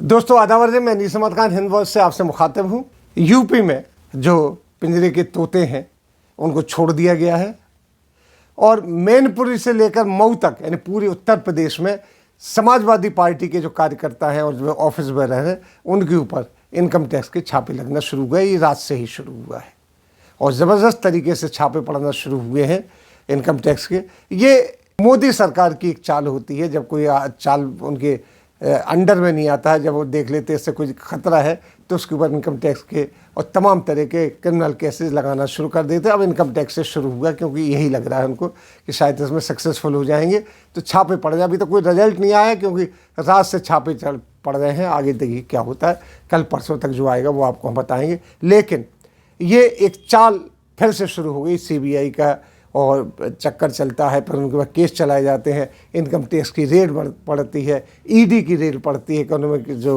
दोस्तों आदावर जी, मैं नीस अहमद खान हिंद वॉइस से आपसे मुखातिब हूँ। यूपी में जो पिंजरे के तोते हैं उनको छोड़ दिया गया है और मैनपुरी से लेकर मऊ तक यानी पूरे उत्तर प्रदेश में समाजवादी पार्टी के जो कार्यकर्ता हैं और जो ऑफिस में रह रहे हैं उनके ऊपर इनकम टैक्स के छापे लगना शुरू हुए। ये रात से ही शुरू हुआ है और ज़बरदस्त तरीके से छापे पड़ना शुरू हुए हैं इनकम टैक्स के। ये मोदी सरकार की एक चाल होती है, जब कोई चाल उनके अंडर में नहीं आता है, जब वो देख लेते हैं इससे कोई खतरा है तो उसके ऊपर इनकम टैक्स के और तमाम तरह के क्रिमिनल केसेस लगाना शुरू कर देते हैं। अब इनकम टैक्स से शुरू हुआ क्योंकि यही लग रहा है उनको कि शायद इसमें सक्सेसफुल हो जाएंगे तो छापे पड़ जाए। अभी तो कोई रिजल्ट नहीं आया क्योंकि रात से छापे चल पड़ रहे हैं। आगे देखिए क्या होता है, कल परसों तक जो आएगा वो आपको हम बताएंगे। लेकिन ये एक चाल फिर से शुरू हो गई सीबीआई का और चक्कर चलता है, फिर उनके बाद केस चलाए जाते हैं, इनकम टैक्स की रेट पड़ती है, ईडी की रेट पड़ती है, इकोनॉमिक जो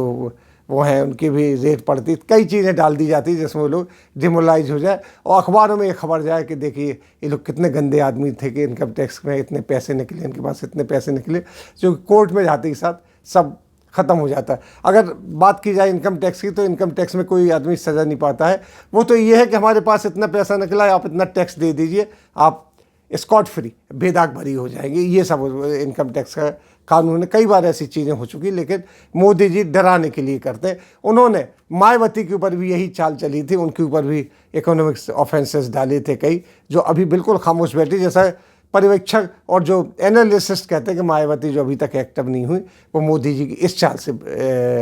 वो हैं उनकी भी रेट पड़ती है, कई चीज़ें डाल दी जाती है जिसमें वो लोग डिमोलाइज हो जाए और अखबारों में ये खबर जाए कि देखिए ये लोग कितने गंदे आदमी थे कि इनकम टैक्स में इतने पैसे निकले, इनके पास इतने पैसे निकले, जो कोर्ट में जाते ही साथ सब ख़त्म हो जाता है। अगर बात की जाए इनकम टैक्स की तो इनकम टैक्स में कोई आदमी सज़ा नहीं पाता है। वो तो ये है कि हमारे पास इतना पैसा निकला है, आप इतना टैक्स दे दीजिए, आप स्कॉट फ्री बेदाग भरी हो जाएंगे। ये सब इनकम टैक्स का कानून है। कई बार ऐसी चीज़ें हो चुकी, लेकिन मोदी जी डराने के लिए करते हैं। उन्होंने मायावती के ऊपर भी यही चाल चली थी, उनके ऊपर भी इकोनॉमिक्स ऑफेंसेस डाले थे कई, जो अभी बिल्कुल खामोश बैठी। जैसा पर्यवेक्षक और जो एनालिसिस्ट कहते हैं कि मायावती जो अभी तक एक्टिव नहीं हुई वो मोदी जी की इस चाल से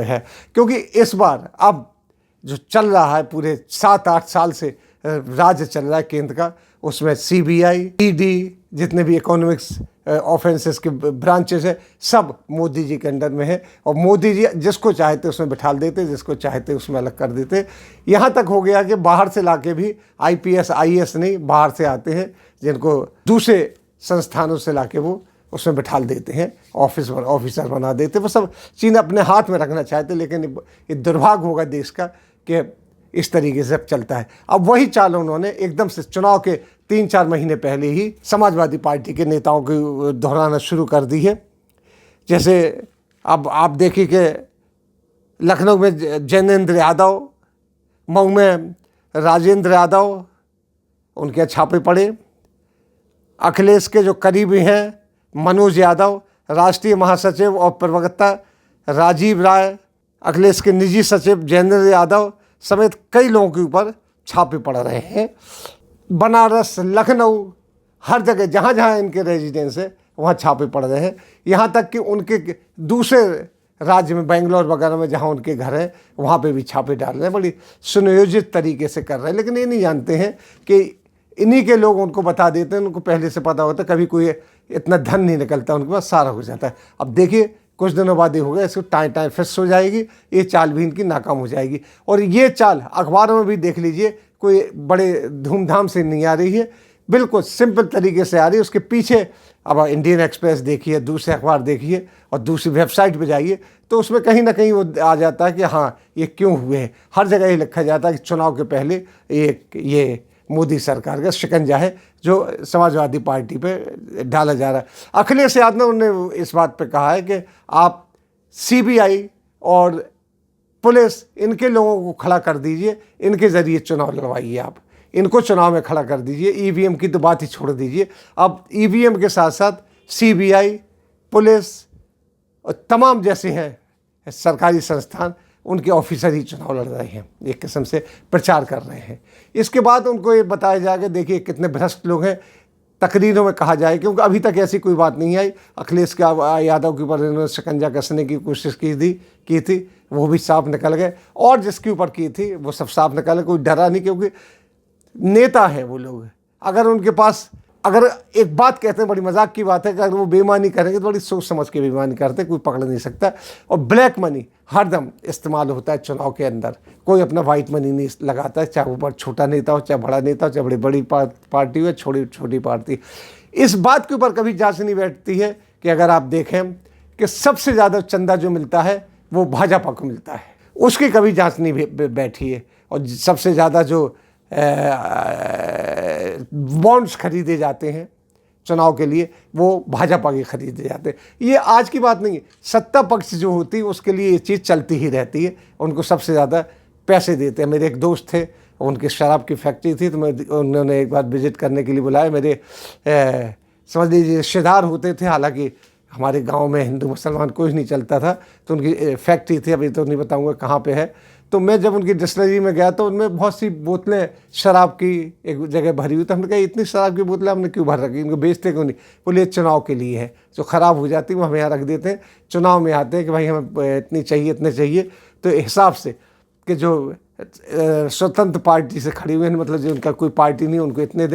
है, क्योंकि इस बार अब जो चल रहा है पूरे 7-8 साल से राज्य चल रहा है केंद्र का, उसमें सीबीआई, ईडी, जितने भी इकोनॉमिक्स ऑफेंसेस के ब्रांचेस है सब मोदी जी के अंडर में है और मोदी जी जिसको चाहते उसमें बिठा देते, जिसको चाहते उसमें अलग कर देते। यहाँ तक हो गया कि बाहर से लाके भी आईपीएस आईएएस नहीं, बाहर से आते हैं जिनको दूसरे संस्थानों से लाके वो उसमें बिठा देते हैं, ऑफिसर बना देते। वो सब चीज़ अपने हाथ में रखना चाहते, लेकिन ये दुर्भाग्य होगा देश का कि इस तरीके से अब चलता है। अब वही चाल उन्होंने एकदम से चुनाव के 3-4 महीने पहले ही समाजवादी पार्टी के नेताओं को दोहराना शुरू कर दी है। जैसे अब आप देखिए कि लखनऊ में जैनेंद्र यादव, मऊ में राजेंद्र यादव, उनके छापे पड़े। अखिलेश के जो करीबी हैं मनोज यादव, राष्ट्रीय महासचिव और प्रवक्ता राजीव राय, अखिलेश के निजी सचिव जैनेंद्र यादव समेत कई लोगों के ऊपर छापे पड़ रहे हैं। बनारस, लखनऊ, हर जगह जहाँ जहाँ इनके रेजिडेंस है वहाँ छापे पड़ रहे हैं। यहाँ तक कि उनके दूसरे राज्य में बेंगलोर वगैरह में जहाँ उनके घर हैं वहाँ पे भी छापे डाल रहे हैं। बड़ी सुनियोजित तरीके से कर रहे हैं, लेकिन ये नहीं जानते हैं कि इन्हीं के लोग उनको बता देते हैं, उनको पहले से पता होता है। कभी कोई इतना धन नहीं निकलता उनके पास, सारा हो जाता है। अब देखिए कुछ दिनों बाद ही होगा, इसको टाइम फिक्स हो जाएगी, ये चाल भी इनकी नाकाम हो जाएगी। और ये चाल अखबारों में भी देख लीजिए, कोई बड़े धूमधाम से नहीं आ रही है, बिल्कुल सिंपल तरीके से आ रही है। उसके पीछे अब इंडियन एक्सप्रेस देखिए, दूसरे अखबार देखिए और दूसरी वेबसाइट पे जाइए तो उसमें कहीं ना कहीं वो आ जाता है कि हाँ ये क्यों हुए हैं। हर जगह ये लिखा जाता है कि चुनाव के पहले ये मोदी सरकार का शिकंजा है जो समाजवादी पार्टी पे डाला जा रहा है। अखिलेश यादव ने इस बात पे कहा है कि आप सीबीआई और पुलिस इनके लोगों को खड़ा कर दीजिए, इनके ज़रिए चुनाव लड़वाइए, आप इनको चुनाव में खड़ा कर दीजिए। ईवीएम की तो बात ही छोड़ दीजिए। अब ईवीएम के साथ साथ सीबीआई, पुलिस और तमाम जैसे हैं सरकारी संस्थान, उनके ऑफिसर ही चुनाव लड़ रहे हैं, एक किस्म से प्रचार कर रहे हैं। इसके बाद उनको ये बताया जाएगा देखिए कितने भ्रष्ट लोग हैं, तकरीरों में कहा जाए, क्योंकि अभी तक ऐसी कोई बात नहीं आई। अखिलेश यादव के ऊपर इन्होंने शिकंजा कसने की कोशिश की थी, वो भी साफ निकल गए, और जिसके ऊपर की थी वो सब साफ निकल गए। कोई डरा नहीं, क्योंकि नेता हैं वो लोग। अगर उनके पास, अगर एक बात कहते हैं, बड़ी मजाक की बात है कि अगर वो बेईमानी करेंगे तो बड़ी सोच समझ के बेईमानी करते, कोई पकड़ नहीं सकता। और ब्लैक मनी हरदम इस्तेमाल होता है चुनाव के अंदर, कोई अपना वाइट मनी नहीं लगाता है, चाहे वो छोटा नेता हो, चाहे बड़ा नेता हो, चाहे बड़ी पार्टी हो, छोटी पार्टी। इस बात के ऊपर कभी जांच नहीं बैठती है कि अगर आप देखें कि सबसे ज़्यादा चंदा जो मिलता है वो भाजपा को मिलता है, उसकी कभी जांच नहीं बैठी है। और सबसे ज़्यादा जो बॉन्ड्स खरीदे जाते हैं चुनाव के लिए वो भाजपा के खरीदे जाते हैं। ये आज की बात नहीं है, सत्ता पक्ष जो होती है उसके लिए ये चीज़ चलती ही रहती है, उनको सबसे ज़्यादा पैसे देते हैं। मेरे एक दोस्त थे, उनकी शराब की फैक्ट्री थी, तो उन्होंने एक बार विजिट करने के लिए बुलाया। मेरे समझ लीजिए रिश्तेदार होते थे, हालांकि हमारे गांव में हिंदू मुसलमान कोई नहीं चलता था, तो उनकी फैक्ट्री थी, अभी तो नहीं बताऊंगा कहाँ पे है। तो मैं जब उनकी डिस्टिलरी में गया तो उनमें बहुत सी बोतलें शराब की एक जगह भरी हुई, तो हमने कहा इतनी शराब की बोतलें हमने क्यों भर रखी, इनको बेचते क्यों नहीं? बोले चुनाव के लिए है, जो ख़राब हो जाती है वो हम यहाँ रख देते हैं, चुनाव में आते हैं कि भाई हमें इतनी चाहिए इतने चाहिए। तो हिसाब से कि जो स्वतंत्र पार्टी से खड़ी हुए हैं, मतलब जो उनका कोई पार्टी नहीं, उनको इतने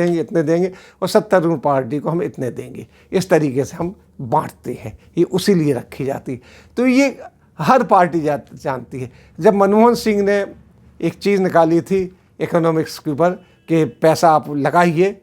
देंगे और सत्तारूढ़ पार्टी को हम इतने देंगे, इस तरीके से हम बांटते हैं, ये उसी लिए रखी जाती है। तो ये हर पार्टी जानती है। जब मनमोहन सिंह ने एक चीज़ निकाली थी इकोनॉमिक्स के ऊपर कि पैसा आप लगाइए,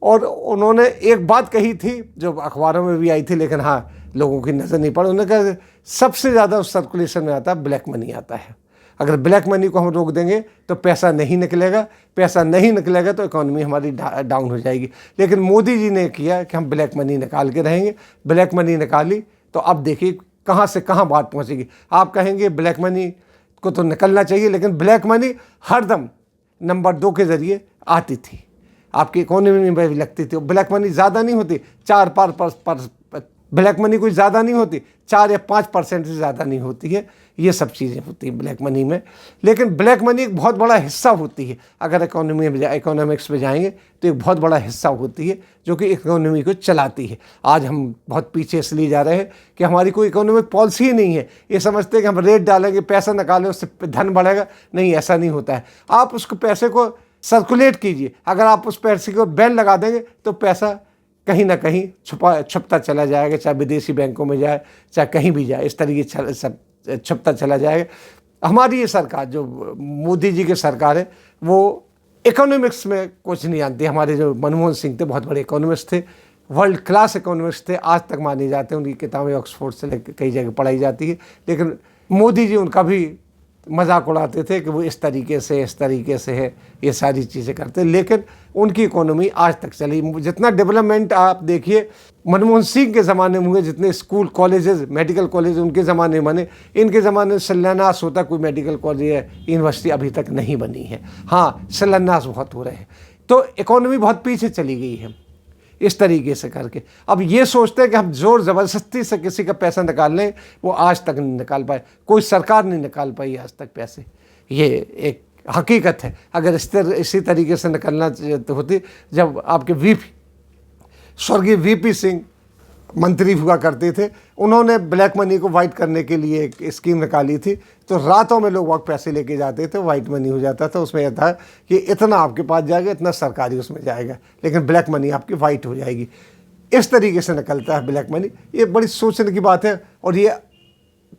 और उन्होंने एक बात कही थी जो अखबारों में भी आई थी, लेकिन हाँ लोगों की नज़र नहीं पड़ी। उन्होंने कहा सबसे ज़्यादा उस सर्कुलेशन में आता है ब्लैक मनी आता है, अगर ब्लैक मनी को हम रोक देंगे तो पैसा नहीं निकलेगा, पैसा नहीं निकलेगा तो इकोनॉमी हमारी डाउन हो जाएगी। लेकिन मोदी जी ने किया कि हम ब्लैक मनी निकाल के रहेंगे, ब्लैक मनी निकाली तो अब देखिए कहाँ से कहाँ बात पहुँचेगी। आप कहेंगे ब्लैक मनी को तो निकलना चाहिए, लेकिन ब्लैक मनी हरदम नंबर 2 के ज़रिए आती थी, आपकी इकोनॉमी में भी लगती थी। ब्लैक मनी ज़्यादा नहीं होती, 4 ब्लैक मनी कोई ज़्यादा नहीं होती, 4 या 5% से ज़्यादा नहीं होती है, ये सब चीज़ें होती हैं ब्लैक मनी में। लेकिन ब्लैक मनी एक बहुत बड़ा हिस्सा होती है, अगर इकोनॉमिक्स में जाएंगे तो एक बहुत बड़ा हिस्सा होती है जो कि इकोनॉमी को चलाती है। आज हम बहुत पीछे इसलिए जा रहे हैं कि हमारी कोई इकोनॉमिक पॉलिसी ही नहीं है। ये समझते हैं कि हम रेट डालेंगे, पैसा निकालें, उससे धन बढ़ेगा। नहीं, ऐसा नहीं होता है। आप उसको पैसे को सर्कुलेट कीजिए, अगर आप उस पैसे को बैन लगा देंगे तो पैसा कहीं ना कहीं छुपता चला जाएगा, चाहे विदेशी बैंकों में जाए, चाहे कहीं भी जाए, इस तरीके सब छुपता चला जाएगा। हमारी ये सरकार जो मोदी जी की सरकार है वो इकोनॉमिक्स में कुछ नहीं जानती। हमारे जो मनमोहन सिंह थे बहुत बड़े इकोनॉमिस्ट थे, वर्ल्ड क्लास इकोनॉमिस्ट थे, आज तक माने जाते हैं, उनकी किताबें ऑक्सफोर्ड से लेकर कई जगह पढ़ाई जाती है। लेकिन मोदी जी उनका भी मजाक उड़ाते थे कि वो इस तरीके से है, ये सारी चीज़ें करते। लेकिन उनकी इकोनॉमी आज तक चली। जितना डेवलपमेंट आप देखिए मनमोहन सिंह के ज़माने में हुए, जितने स्कूल कॉलेजेस मेडिकल कॉलेज उनके ज़माने में बने, इनके ज़माने में शिलान्यास होता कोई मेडिकल कॉलेज या यूनिवर्सिटी अभी तक नहीं बनी है। हाँ, शिलान्यास बहुत हो रहे हैं, तो इकोनॉमी बहुत पीछे चली गई है इस तरीके से करके। अब ये सोचते हैं कि हम जोर ज़बरदस्ती से किसी का पैसा निकाल लें, वो आज तक नहीं निकाल पाए, कोई सरकार नहीं निकाल पाई आज तक पैसे। ये एक हकीकत है। अगर इसी तरीके से निकलना होती, जब आपके स्वर्गीय वीपी सिंह मंत्री हुआ करते थे, उन्होंने ब्लैक मनी को वाइट करने के लिए एक स्कीम निकाली थी, तो रातों में लोग वक्त पैसे लेके जाते थे, वाइट मनी हो जाता था। उसमें यह था कि इतना आपके पास जाएगा, इतना सरकारी उसमें जाएगा, लेकिन ब्लैक मनी आपकी वाइट हो जाएगी। इस तरीके से निकलता है ब्लैक मनी। ये बड़ी सोचने की बात है, और ये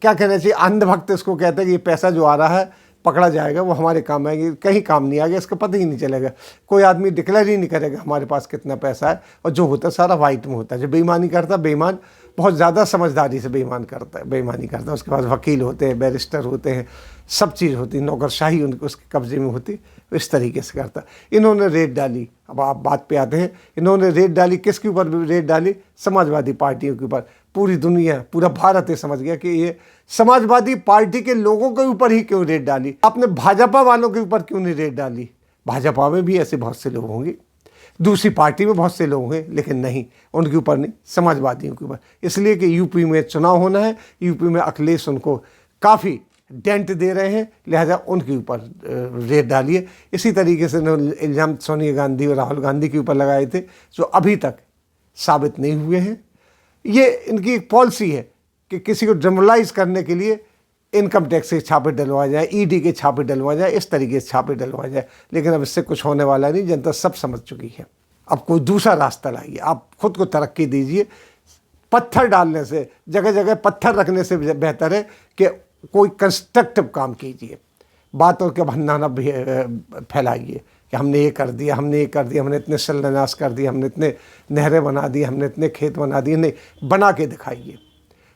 क्या कहना चाहिए, अंधभक्त इसको कहते हैं कि ये पैसा जो आ रहा है पकड़ा जाएगा, वो हमारे काम आएगी, कहीं काम नहीं आएगा, इसका पता ही नहीं चलेगा। कोई आदमी डिक्लेयर ही नहीं करेगा हमारे पास कितना पैसा है, और जो होता है सारा वाइट में होता है। जो बेईमानी करता है, बेईमान बहुत ज़्यादा समझदारी से बेईमानी करता है। उसके पास वकील होते हैं, बैरिस्टर होते हैं, सब चीज़ होती है, नौकरशाही उसके कब्जे में होती, इस तरीके से करता। इन्होंने रेट डाली, अब आप बात पे आते हैं, इन्होंने रेट डाली किसके ऊपर रेट डाली? समाजवादी पार्टियों के ऊपर। पूरी दुनिया, पूरा भारत ये समझ गया कि ये समाजवादी पार्टी के लोगों के ऊपर ही क्यों रेट डाली, आपने भाजपा वालों के ऊपर क्यों नहीं रेट डाली? भाजपा में भी ऐसे बहुत से लोग होंगे, दूसरी पार्टी में बहुत से लोग होंगे, लेकिन नहीं, उनके ऊपर नहीं, समाजवादियों के ऊपर। इसलिए कि यूपी में चुनाव होना है, यूपी में अखिलेश उनको काफ़ी डेंट दे रहे हैं, लिहाजा उनके ऊपर रेट डालिए। इसी तरीके से इल्ज़ाम सोनिया गांधी और राहुल गांधी के ऊपर लगाए थे, जो अभी तक साबित नहीं हुए हैं। ये इनकी एक पॉलिसी है कि किसी को डिमोरलाइज करने के लिए इनकम टैक्स के छापे डलवाए जाए, ईडी के छापे डलवाए जाए, इस तरीके से छापे डलवाए जाए। लेकिन अब इससे कुछ होने वाला नहीं, जनता सब समझ चुकी है। अब कोई दूसरा रास्ता लाइए, आप खुद को तरक्की दीजिए। पत्थर डालने से, जगह जगह पत्थर रखने से बेहतर है कि कोई कंस्ट्रक्टिव काम कीजिए। बातों के भन्नाना फैलाइए कि हमने ये कर दिया, हमने ये कर दिया, हमने इतने शिलान्यास कर दिए, हमने इतने नहरें बना दी, हमने इतने खेत बना दिए। नहीं, बना के दिखाइए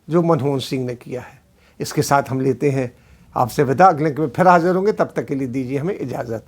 जो मनमोहन सिंह ने किया है। इसके साथ हम लेते हैं आपसे विदा, अगले में फिर हाजिर होंगे, तब तक के लिए दीजिए हमें इजाज़त।